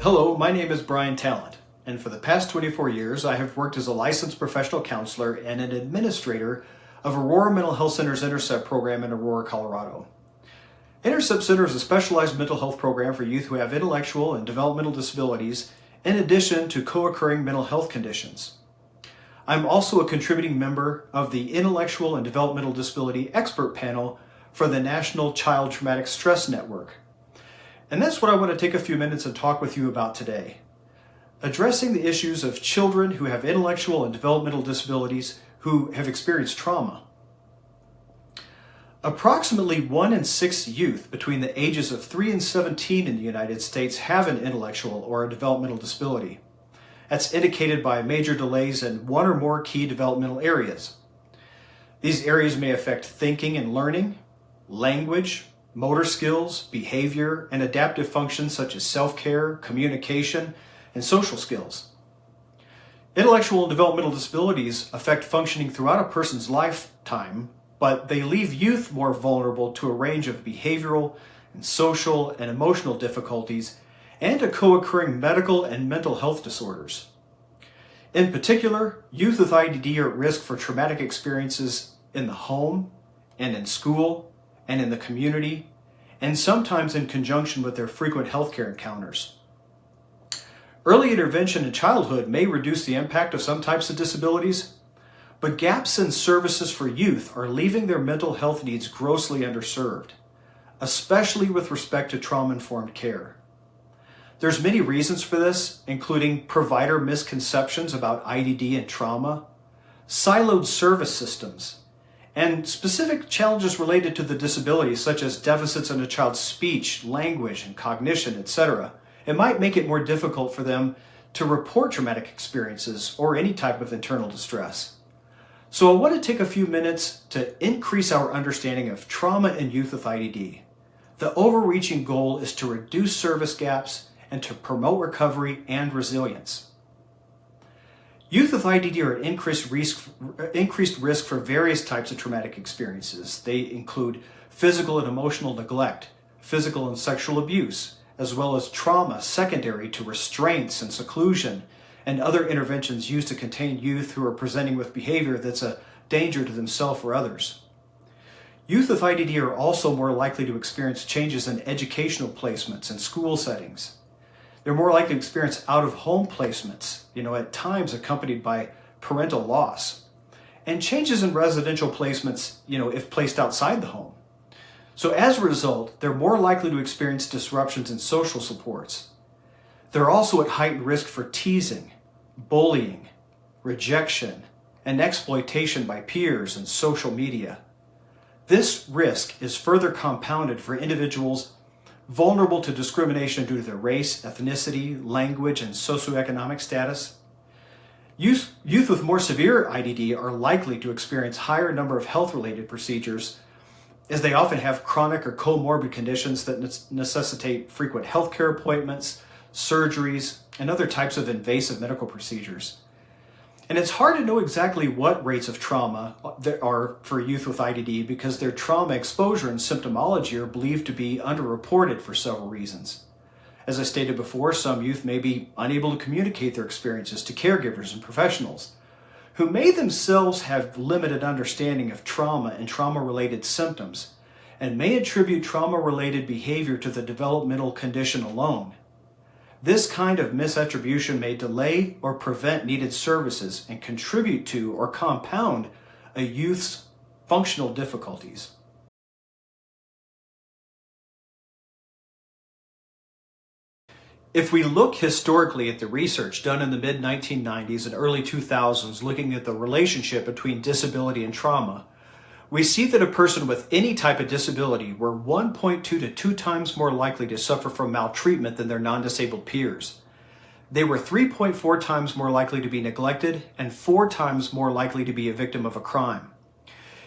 Hello, my name is Brian Tallant, and for the past 24 years I have worked as a licensed professional counselor and an administrator of Aurora Mental Health Center's Intercept program in Aurora, Colorado. Intercept Center is a specialized mental health program for youth who have intellectual and developmental disabilities in addition to co-occurring mental health conditions. I'm also a contributing member of the Intellectual and Developmental Disability Expert Panel for the National Child Traumatic Stress Network. And that's what I want to take a few minutes and talk with you about today. Addressing the issues of children who have intellectual and developmental disabilities who have experienced trauma. Approximately 1 in 6 youth between the ages of 3 and 17 in the United States have an intellectual or a developmental disability. That's indicated by major delays in one or more key developmental areas. These areas may affect thinking and learning, language, motor skills, behavior, and adaptive functions such as self-care, communication, and social skills. Intellectual and developmental disabilities affect functioning throughout a person's lifetime, but they leave youth more vulnerable to a range of behavioral and social and emotional difficulties and to co-occurring medical and mental health disorders. In particular, youth with IDD are at risk for traumatic experiences in the home and in school and in the community, and sometimes in conjunction with their frequent healthcare encounters. Early intervention in childhood may reduce the impact of some types of disabilities, but gaps in services for youth are leaving their mental health needs grossly underserved, especially with respect to trauma-informed care. There's many reasons for this, including provider misconceptions about IDD and trauma, siloed service systems, and specific challenges related to the disability, such as deficits in a child's speech, language, and cognition, etc. It might make it more difficult for them to report traumatic experiences or any type of internal distress. So I want to take a few minutes to increase our understanding of trauma in youth with IDD. The overreaching goal is to reduce service gaps and to promote recovery and resilience. Youth with IDD are at increased risk for various types of traumatic experiences. They include physical and emotional neglect, physical and sexual abuse, as well as trauma secondary to restraints and seclusion and other interventions used to contain youth who are presenting with behavior that's a danger to themselves or others. Youth with IDD are also more likely to experience changes in educational placements and school settings. They're more likely to experience out-of-home placements, at times accompanied by parental loss, and changes in residential placements, if placed outside the home. So as a result, they're more likely to experience disruptions in social supports. They're also at heightened risk for teasing, bullying, rejection, and exploitation by peers and social media. This risk is further compounded for individuals vulnerable to discrimination due to their race, ethnicity, language, and socioeconomic status. Youth with more severe IDD are likely to experience higher number of health-related procedures, as they often have chronic or comorbid conditions that necessitate frequent healthcare appointments, surgeries, and other types of invasive medical procedures. And it's hard to know exactly what rates of trauma there are for youth with IDD because their trauma exposure and symptomology are believed to be underreported for several reasons. As I stated before, some youth may be unable to communicate their experiences to caregivers and professionals, who may themselves have limited understanding of trauma and trauma-related symptoms, and may attribute trauma-related behavior to the developmental condition alone. This kind of misattribution may delay or prevent needed services and contribute to or compound a youth's functional difficulties. If we look historically at the research done in the mid-1990s and early 2000s looking at the relationship between disability and trauma, we see that a person with any type of disability were 1.2 to 2 times more likely to suffer from maltreatment than their non-disabled peers. They were 3.4 times more likely to be neglected and 4 times more likely to be a victim of a crime.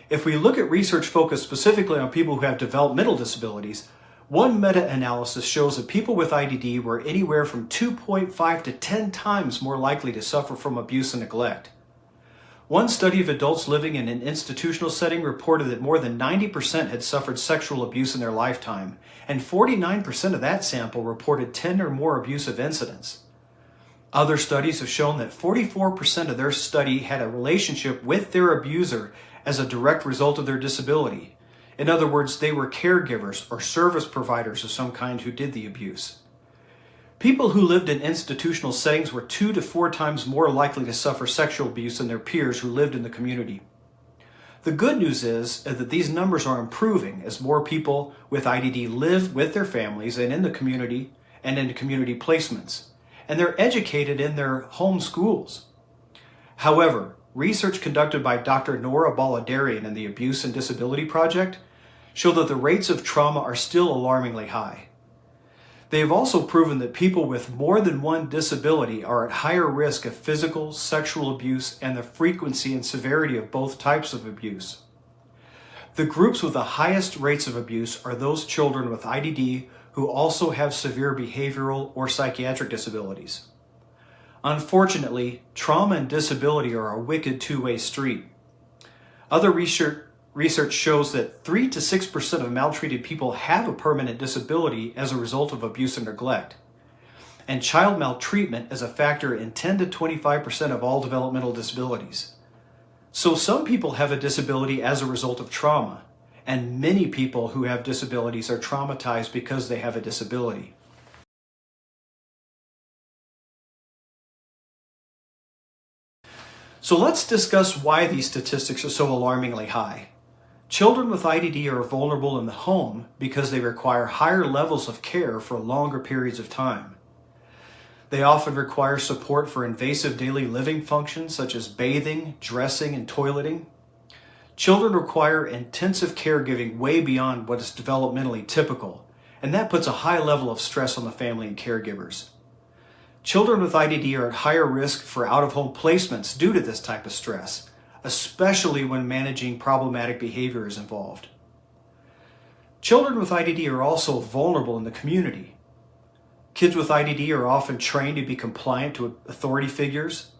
If we look at research focused specifically on people who have developmental disabilities, one meta-analysis shows that people with IDD were anywhere from 2.5 to 10 times more likely to suffer from abuse and neglect. One study of adults living in an institutional setting reported that more than 90% had suffered sexual abuse in their lifetime, and 49% of that sample reported 10 or more abusive incidents. Other studies have shown that 44% of their study had a relationship with their abuser as a direct result of their disability. In other words, they were caregivers or service providers of some kind who did the abuse. People who lived in institutional settings were 2 to 4 times more likely to suffer sexual abuse than their peers who lived in the community. The good news is that these numbers are improving as more people with IDD live with their families and in the community and in community placements, and they're educated in their home schools. However, research conducted by Dr. Nora Baladarian in the Abuse and Disability Project show that the rates of trauma are still alarmingly high. They have also proven that people with more than one disability are at higher risk of physical, sexual abuse, and the frequency and severity of both types of abuse. The groups with the highest rates of abuse are those children with IDD who also have severe behavioral or psychiatric disabilities. Unfortunately, trauma and disability are a wicked two-way street. Other research shows that 3 to 6% of maltreated people have a permanent disability as a result of abuse and neglect. And child maltreatment is a factor in 10 to 25% of all developmental disabilities. So some people have a disability as a result of trauma, and many people who have disabilities are traumatized because they have a disability. So let's discuss why these statistics are so alarmingly high. Children with IDD are vulnerable in the home because they require higher levels of care for longer periods of time. They often require support for invasive daily living functions such as bathing, dressing, and toileting. Children require intensive caregiving way beyond what is developmentally typical, and that puts a high level of stress on the family and caregivers. Children with IDD are at higher risk for out-of-home placements due to this type of stress, especially when managing problematic behavior is involved. Children with IDD are also vulnerable in the community. Kids with IDD are often trained to be compliant to authority figures,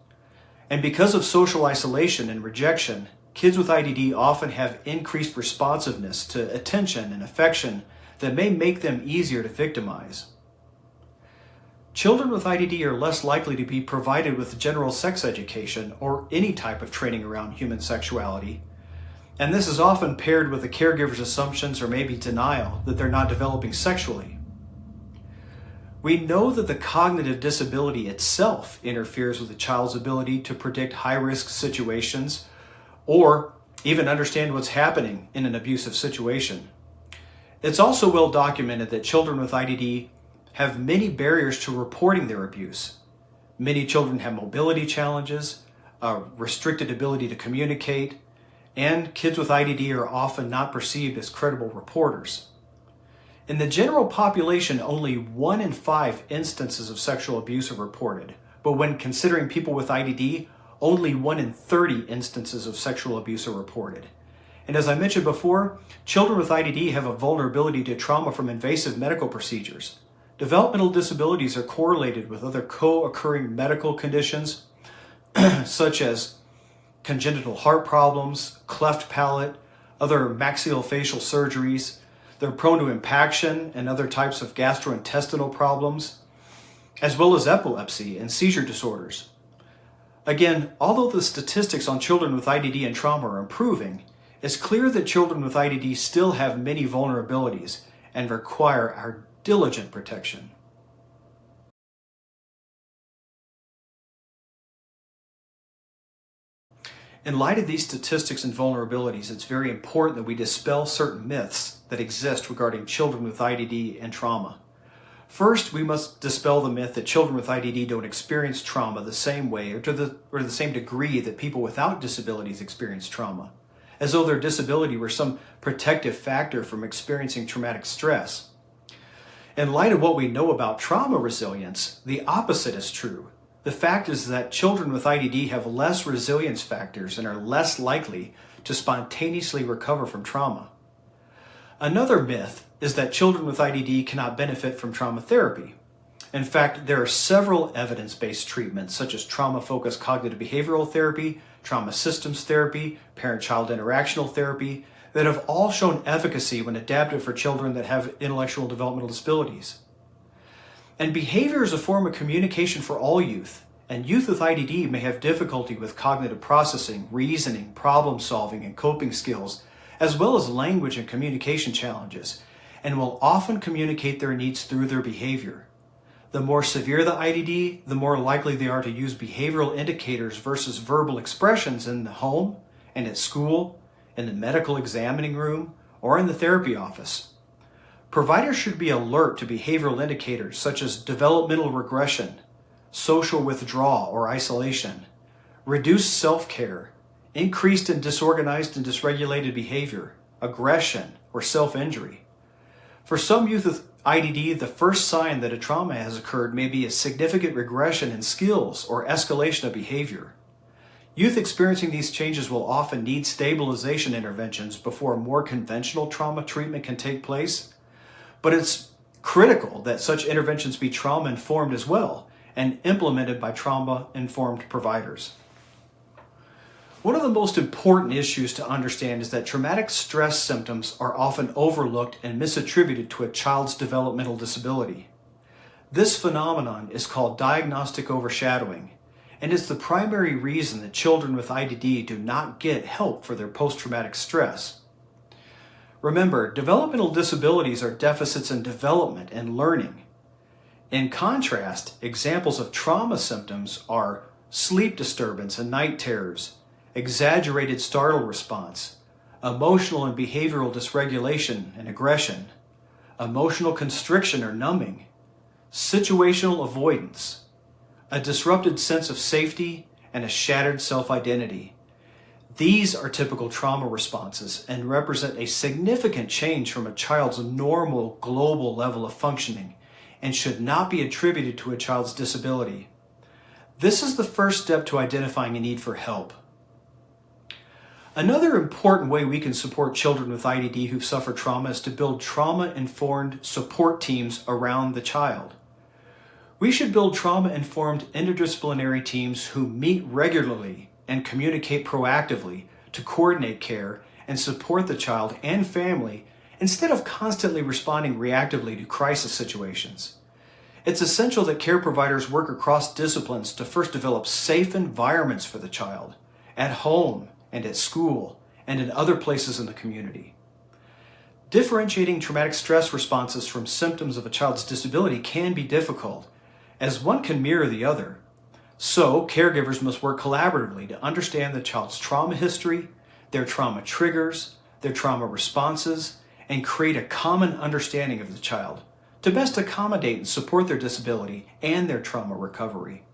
and because of social isolation and rejection, kids with IDD often have increased responsiveness to attention and affection that may make them easier to victimize. Children with IDD are less likely to be provided with general sex education or any type of training around human sexuality, and this is often paired with the caregiver's assumptions or maybe denial that they're not developing sexually. We know that the cognitive disability itself interferes with a child's ability to predict high-risk situations or even understand what's happening in an abusive situation. It's also well documented that children with IDD have many barriers to reporting their abuse. Many children have mobility challenges, a restricted ability to communicate, and kids with IDD are often not perceived as credible reporters. In the general population, only 1 in 5 instances of sexual abuse are reported, but when considering people with IDD, only 1 in 30 instances of sexual abuse are reported. And as I mentioned before, children with IDD have a vulnerability to trauma from invasive medical procedures. Developmental disabilities are correlated with other co-occurring medical conditions such as congenital heart problems, cleft palate, other maxillofacial surgeries. They're prone to impaction and other types of gastrointestinal problems, as well as epilepsy and seizure disorders. Again, although the statistics on children with IDD and trauma are improving, it's clear that children with IDD still have many vulnerabilities and require our diligent protection. In light of these statistics and vulnerabilities, it's very important that we dispel certain myths that exist regarding children with IDD and trauma. First, we must dispel the myth that children with IDD don't experience trauma the same way or to the same degree that people without disabilities experience trauma, as though their disability were some protective factor from experiencing traumatic stress. In light of what we know about trauma resilience, the opposite is true. The fact is that children with IDD have less resilience factors and are less likely to spontaneously recover from trauma. Another myth is that children with IDD cannot benefit from trauma therapy. In fact, there are several evidence-based treatments such as trauma-focused cognitive behavioral therapy, trauma systems therapy, parent-child interactional therapy that have all shown efficacy when adapted for children that have intellectual and developmental disabilities. And behavior is a form of communication for all youth, and youth with IDD may have difficulty with cognitive processing, reasoning, problem solving, and coping skills, as well as language and communication challenges, and will often communicate their needs through their behavior. The more severe the IDD, the more likely they are to use behavioral indicators versus verbal expressions in the home and at school, in the medical examining room, or in the therapy office. Providers should be alert to behavioral indicators such as developmental regression, social withdrawal or isolation, reduced self-care, increased and disorganized and dysregulated behavior, aggression, or self-injury. For some youth with IDD, the first sign that a trauma has occurred may be a significant regression in skills or escalation of behavior. Youth experiencing these changes will often need stabilization interventions before more conventional trauma treatment can take place, but it's critical that such interventions be trauma-informed as well and implemented by trauma-informed providers. One of the most important issues to understand is that traumatic stress symptoms are often overlooked and misattributed to a child's developmental disability. This phenomenon is called diagnostic overshadowing, and is the primary reason that children with IDD do not get help for their post-traumatic stress. Remember, developmental disabilities are deficits in development and learning. In contrast, examples of trauma symptoms are sleep disturbance and night terrors, exaggerated startle response, emotional and behavioral dysregulation and aggression, emotional constriction or numbing, situational avoidance, a disrupted sense of safety, and a shattered self-identity. These are typical trauma responses and represent a significant change from a child's normal global level of functioning and should not be attributed to a child's disability. This is the first step to identifying a need for help. Another important way we can support children with IDD who've suffered trauma is to build trauma-informed support teams around the child. We should build trauma-informed interdisciplinary teams who meet regularly and communicate proactively to coordinate care and support the child and family instead of constantly responding reactively to crisis situations. It's essential that care providers work across disciplines to first develop safe environments for the child, at home and at school and in other places in the community. Differentiating traumatic stress responses from symptoms of a child's disability can be difficult, as one can mirror the other. So, caregivers must work collaboratively to understand the child's trauma history, their trauma triggers, their trauma responses, and create a common understanding of the child to best accommodate and support their disability and their trauma recovery.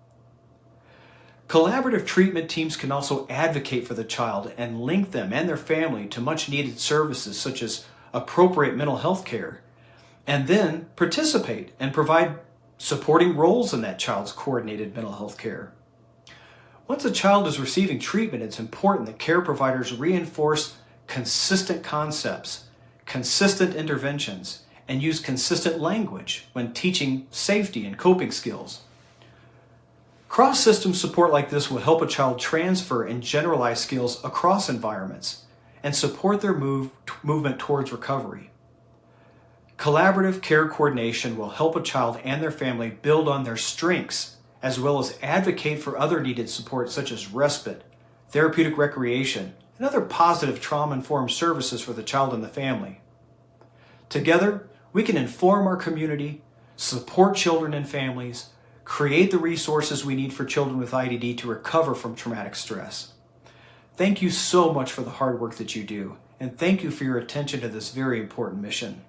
Collaborative treatment teams can also advocate for the child and link them and their family to much needed services such as appropriate mental health care, and then participate and provide supporting roles in that child's coordinated mental health care. Once a child is receiving treatment, it's important that care providers reinforce consistent concepts, consistent interventions, and use consistent language when teaching safety and coping skills. Cross-system support like this will help a child transfer and generalize skills across environments and support their movement towards recovery. Collaborative care coordination will help a child and their family build on their strengths as well as advocate for other needed support such as respite, therapeutic recreation, and other positive trauma-informed services for the child and the family. Together, we can inform our community, support children and families, create the resources we need for children with IDD to recover from traumatic stress. Thank you so much for the hard work that you do, and thank you for your attention to this very important mission.